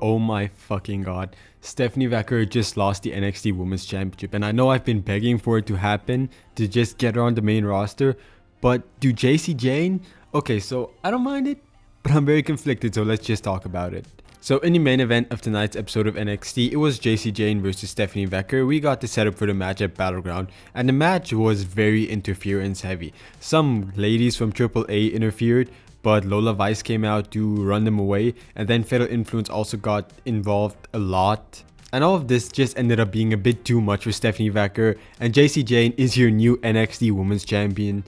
Oh my fucking god. Stephanie Vacker just lost the NXT Women's Championship, and I know I've been begging for it to happen to just get her on the main roster, but do Jacy Jayne? Okay, so I don't mind it, but I'm very conflicted, so let's just talk about it. So in the main event of tonight's episode of NXT, it was Jacy Jayne versus Stephanie Vacker. We got the setup for the match at Battleground, and the match was very interference heavy. Some ladies from AAA interfered, but Lola Vice came out to run them away, and then Fatal Influence also got involved a lot. And all of this just ended up being a bit too much for Stephanie Vacker, and Jacy Jayne is your new NXT Women's Champion.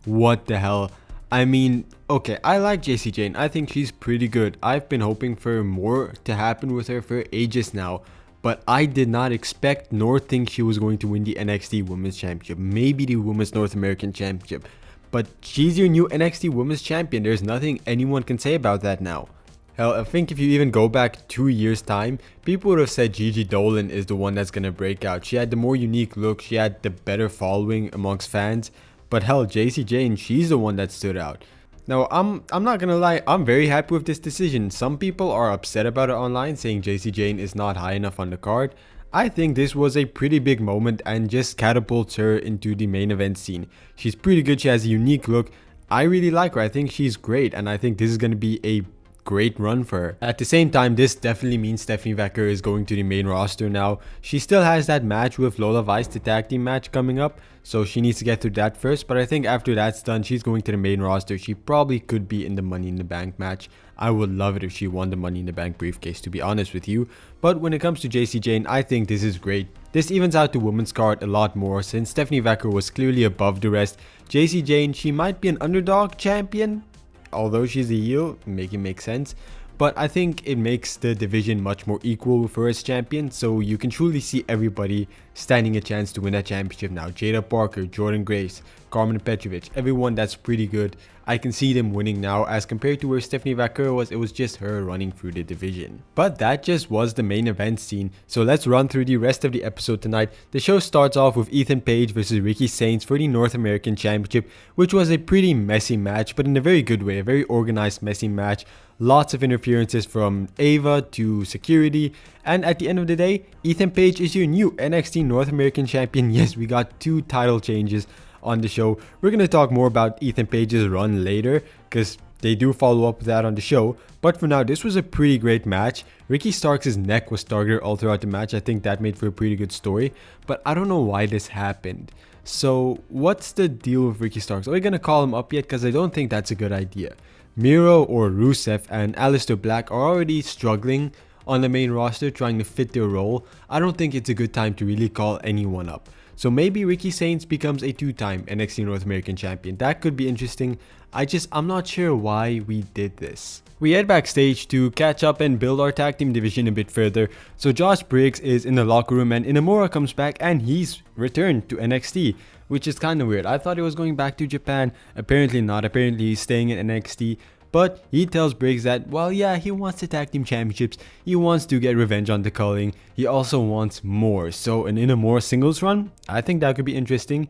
What the hell? I mean, okay, I like Jacy Jayne. I think she's pretty good. I've been hoping for more to happen with her for ages now, but I did not expect nor think she was going to win the NXT Women's Championship, maybe the Women's North American Championship. But she's your new NXT Women's Champion. There's nothing anyone can say about that now. Hell, I think if you even go back 2 years time, people would have said Gigi Dolan is the one that's gonna break out. She had the more unique look, she had the better following amongst fans. But hell, Jacy Jayne, she's the one that stood out. Now, I'm not gonna lie, I'm very happy with this decision. Some people are upset about it online, saying Jacy Jayne is not high enough on the card. I think this was a pretty big moment and just catapults her into the main event scene. She's pretty good, she has a unique look. I really like her, I think she's great, and I think this is going to be a great run for her. At the same time, this definitely means Stephanie Vacker is going to the main roster now. She still has that match with Lola Vice, the tag team match coming up, so she needs to get through that first, but I think after that's done, she's going to the main roster. She probably could be in the Money in the Bank match. I would love it if she won the Money in the Bank briefcase, to be honest with you. But when it comes to Jacy Jayne, I think this is great. This evens out the women's card a lot more since Stephanie Vacker was clearly above the rest. Jacy Jayne, she might be an underdog champion, although she's a heel, make sense. But I think it makes the division much more equal with her as champion, so you can truly see everybody standing a chance to win that championship now. Jada Parker, Jordan Grace, Carmen Petrovic, everyone that's pretty good. I can see them winning now as compared to where Stephanie Vacker was. It was just her running through the division. But that just was the main event scene, so let's run through the rest of the episode tonight. The show starts off with Ethan Page versus Ricky Saints for the North American Championship, which was a pretty messy match, but in a very good way, a very organized messy match. Lots of interferences from Ava to security, and at the end of the day, Ethan Page is your new NXT North American Champion. Yes, we got 2 title changes on the show. We're going to talk more about Ethan Page's run later, because they do follow up with that on the show. But for now, this was a pretty great match. Ricky Starks' neck was targeted all throughout the match. I think that made for a pretty good story, but I don't know why this happened. So what's the deal with Ricky Starks? Are we going to call him up yet? Because I don't think that's a good idea. Miro or Rusev and Aleister Black are already struggling on the main roster trying to fit their role. I don't think it's a good time to really call anyone up. So maybe Ricky Saints becomes a 2-time NXT North American Champion. That could be interesting. I'm not sure why we did this. We head backstage to catch up and build our tag team division a bit further. So Josh Briggs is in the locker room and Inamura comes back and he's returned to NXT, which is kind of weird. I thought he was going back to Japan. Apparently not. Apparently he's staying in NXT. But he tells Briggs that, well, yeah, he wants the tag team championships. He wants to get revenge on the culling. He also wants more. So an Inamura singles run, I think that could be interesting.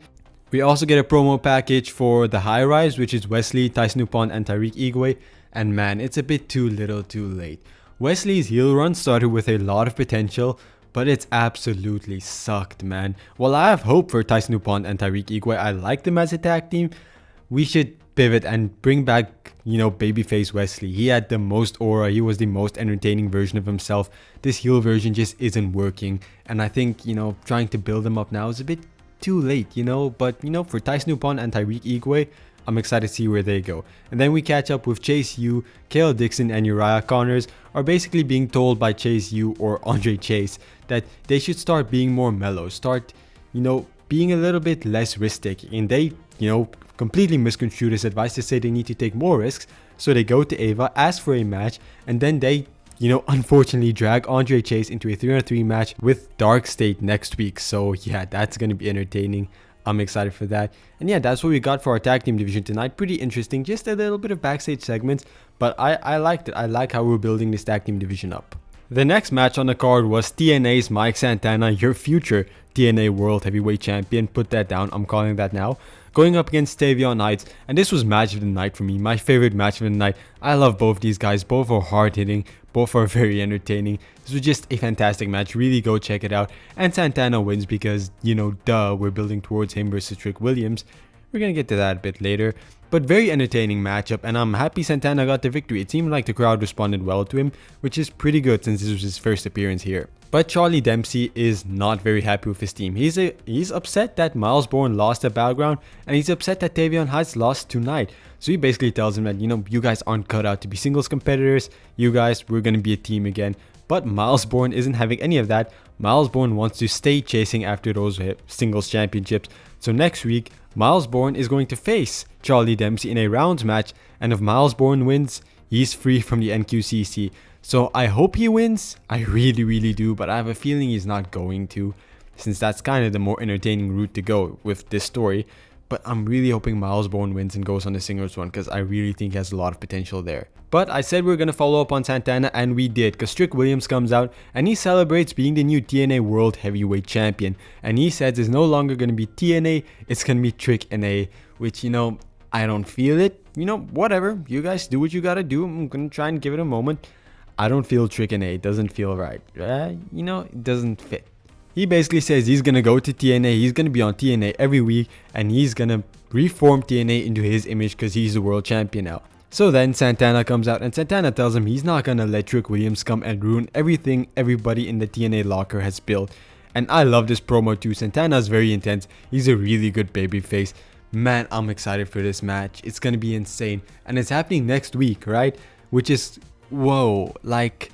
We also get a promo package for the High Rise, which is Wesley, Tyson Upon, and Tariq Igwe. And man, it's a bit too little too late. Wesley's heel run started with a lot of potential, but it's absolutely sucked, man. While I have hope for Tyson Upon and Tariq Igwe, I like them as a tag team. We should pivot and bring back, babyface Wesley. He had the most aura. He was the most entertaining version of himself. This heel version just isn't working. And I think, trying to build him up now is a bit too late, But, for Tyson Upon and Tariq Igwe, I'm excited to see where they go. And then we catch up with Chase U, Kale Dixon, and Uriah Connors are basically being told by Chase U or Andre Chase that they should start being more mellow. Start, being a little bit less risk-taking. And they, completely misconstrued his advice to say they need to take more risks. So they go to Ava, ask for a match, and then they, unfortunately drag Andre Chase into a 3-on-3 match with Dark State next week. So yeah, that's going to be entertaining. I'm excited for that. And yeah, that's what we got for our tag team division tonight. Pretty interesting. Just a little bit of backstage segments, but I liked it. I like how we're building this tag team division up. The next match on the card was TNA's Mike Santana, your future TNA World Heavyweight Champion. Put that down. I'm calling that now. Going up against Tavion Knights, and this was match of the night for me. My favorite match of the night. I love both these guys. Both are hard hitting. Both are very entertaining. This was just a fantastic match. Really go check it out. And Santana wins because, you know, duh, we're building towards him versus Trick Williams. We're going to get to that a bit later. But very entertaining matchup, and I'm happy Santana got the victory. It seemed like the crowd responded well to him, which is pretty good since this was his first appearance here. But Charlie Dempsey is not very happy with his team. He's upset that Miles Bourne lost at Battleground, and he's upset that Tavion Heights lost tonight. So he basically tells him that, you know, you guys aren't cut out to be singles competitors. You guys, we're going to be a team again. But Miles Bourne isn't having any of that. Miles Bourne wants to stay chasing after those singles championships. So next week, Miles Bourne is going to face Charlie Dempsey in a rounds match, and if Miles Bourne wins, he's free from the NQCC. So I hope he wins. I really do, but I have a feeling he's not going to, since that's kind of the more entertaining route to go with this story. But I'm really hoping Miles Bourne wins and goes on the singles run, because I really think he has a lot of potential there. But I said we were going to follow up on Santana, and we did, because Trick Williams comes out and he celebrates being the new TNA World Heavyweight Champion. And he says it's no longer going to be TNA, it's going to be Trick NA, which, you know, I don't feel it. You know, whatever. You guys do what you got to do. I'm going to try and give it a moment. I don't feel Trick NA. It doesn't feel right. You know, it doesn't fit. He basically says he's going to go to TNA, he's going to be on TNA every week, and he's going to reform TNA into his image because he's the world champion now. So then Santana comes out, and Santana tells him he's not going to let Trick Williams come and ruin everything everybody in the TNA locker has built. And I love this promo too. Santana's very intense. He's a really good babyface. Man, I'm excited for this match. It's going to be insane. And it's happening next week, right? Which is, whoa, like,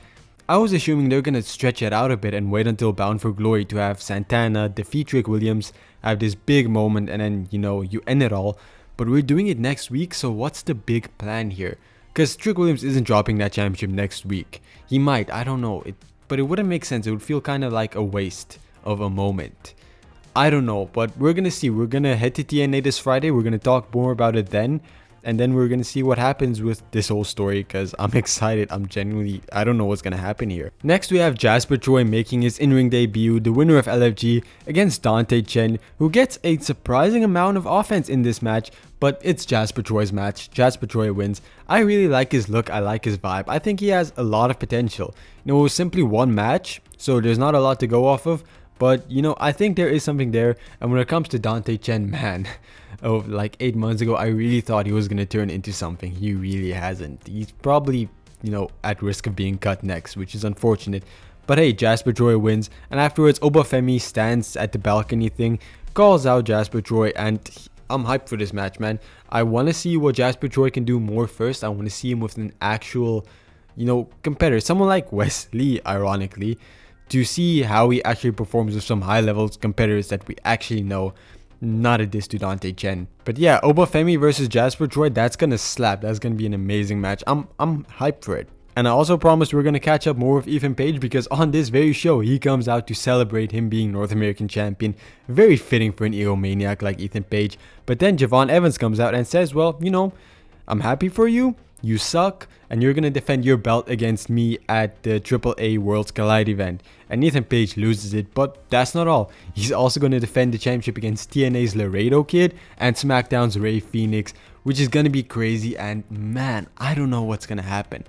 I was assuming they're going to stretch it out a bit and wait until Bound for Glory to have Santana defeat Trick Williams, have this big moment, and then, you know, you end it all. But we're doing it next week, so what's the big plan here? Because Trick Williams isn't dropping that championship next week. He might, I don't know. But it wouldn't make sense. It would feel kind of like a waste of a moment. I don't know, but we're going to see. We're going to head to TNA this Friday. We're going to talk more about it then. And then we're going to see what happens with this whole story, because I'm excited. I'm genuinely, I don't know what's going to happen here. Next, we have Jasper Troy making his in-ring debut, the winner of LFG, against Dante Chen, who gets a surprising amount of offense in this match, but it's Jasper Troy's match. Jasper Troy wins. I really like his look. I like his vibe. I think he has a lot of potential. You know, it was simply one match, so there's not a lot to go off of. But, you know, I think there is something there. And when it comes to Dante Chen, man, like 8 months ago, I really thought he was going to turn into something. He really hasn't. He's probably, you know, at risk of being cut next, which is unfortunate. But hey, Jasper Troy wins. And afterwards, Obafemi stands at the balcony thing, calls out Jasper Troy, and I'm hyped for this match, man. I want to see what Jasper Troy can do more first. I want to see him with an actual, you know, competitor. Someone like Wesley, ironically, to see how he actually performs with some high-level competitors that we actually know. Not a diss to Dante Chen. But yeah, Obafemi versus Jasper Troy, that's gonna slap. That's gonna be an amazing match. I'm hyped for it. And I also promised we're gonna catch up more with Ethan Page, because on this very show, he comes out to celebrate him being North American Champion. Very fitting for an egomaniac like Ethan Page. But then Javon Evans comes out and says, well, you know, I'm happy for you. You suck, and you're going to defend your belt against me at the AAA Worlds Collide event. And Ethan Page loses it, but that's not all. He's also going to defend the championship against TNA's Laredo Kid and SmackDown's Ray Phoenix, which is going to be crazy, and man, I don't know what's going to happen.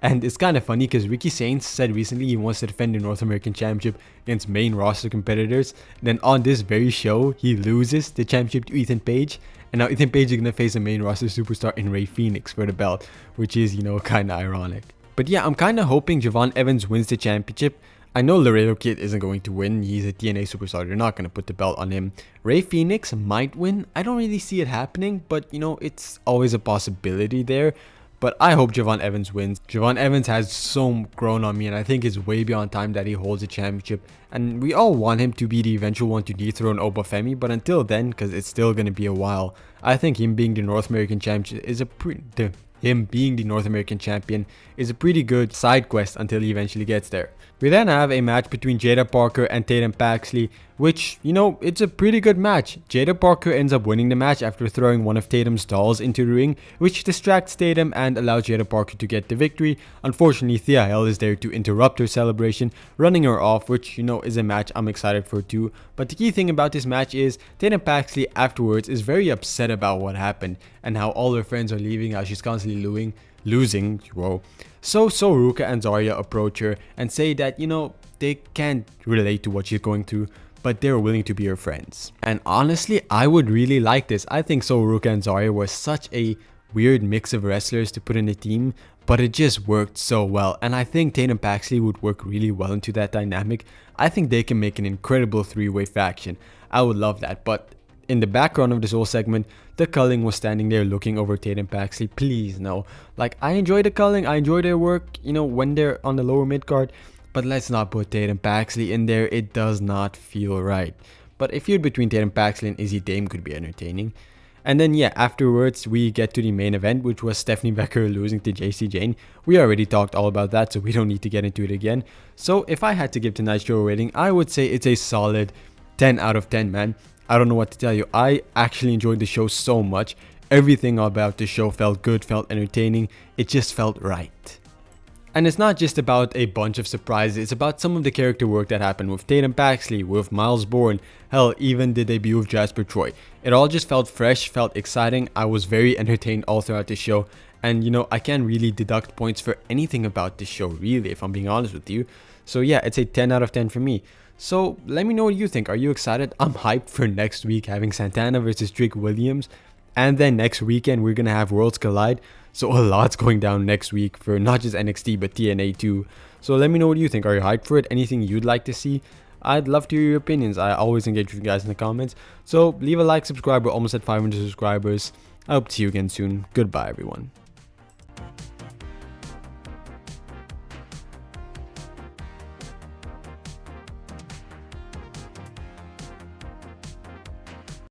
And it's kind of funny because Ricky Sainz said recently he wants to defend the North American Championship against main roster competitors. Then on this very show, he loses the championship to Ethan Page. And now Ethan Page is going to face a main roster superstar in Ray Phoenix for the belt, which is, you know, kind of ironic. But yeah, I'm kind of hoping Javon Evans wins the championship. I know Laredo Kid isn't going to win. He's a TNA superstar. They're not going to put the belt on him. Ray Phoenix might win. I don't really see it happening, but, you know, it's always a possibility there. But I hope Javon Evans wins. Javon Evans has so grown on me, and I think it's way beyond time that he holds a championship. And we all want him to be the eventual one to dethrone Obafemi, but until then, because it's still going to be a while, I think him being the North American champion is a pretty good side quest until he eventually gets there. We then have a match between Jada Parker and Tatum Paxley, which, you know, it's a pretty good match. Jada Parker ends up winning the match after throwing one of Tatum's dolls into the ring, which distracts Tatum and allows Jada Parker to get the victory. Unfortunately, Thea Hale is there to interrupt her celebration, running her off, which, you know, is a match I'm excited for too. But the key thing about this match is Tatum Paxley afterwards is very upset about what happened and how all her friends are leaving, how she's constantly losing. Whoa. So Ruka and Zarya approach her and say that, you know, they can't relate to what she's going through, but they're willing to be her friends. And honestly, I would really like this. I think Ruka and Zarya were such a weird mix of wrestlers to put in a team, but it just worked so well. And I think Tatum Paxley would work really well into that dynamic. I think they can make an incredible three-way faction. I would love that. But in the background of this whole segment, the Culling was standing there looking over Tatum Paxley. Please, no. Like, I enjoy the Culling. I enjoy their work, you know, when they're on the lower mid card. But let's not put Tatum Paxley in there. It does not feel right. But a feud between Tatum Paxley and Izzy Dame could be entertaining. And then, yeah, afterwards, we get to the main event, which was Stephanie Becker losing to Jacy Jayne. We already talked all about that, so we don't need to get into it again. So, if I had to give tonight's show a rating, I would say it's a solid 10 out of 10, man. I don't know what to tell you. I actually enjoyed the show so much. Everything about the show felt good, felt entertaining. It just felt right. And it's not just about a bunch of surprises, it's about some of the character work that happened with Tatum Paxley, with Miles Bourne, hell, even the debut of Jasper Troy. It all just felt fresh, felt exciting. I was very entertained all throughout the show. And you know, I can't really deduct points for anything about this show, really, if I'm being honest with you. So yeah, it's a 10 out of 10 for me. So let me know what you think. Are you excited? I'm hyped for next week having Santana versus Drake Williams. And then next weekend, we're going to have Worlds Collide. So a lot's going down next week for not just NXT, but TNA too. So let me know what you think. Are you hyped for it? Anything you'd like to see? I'd love to hear your opinions. I always engage with you guys in the comments. So leave a like, subscribe. We're almost at 500 subscribers. I hope to see you again soon. Goodbye, everyone.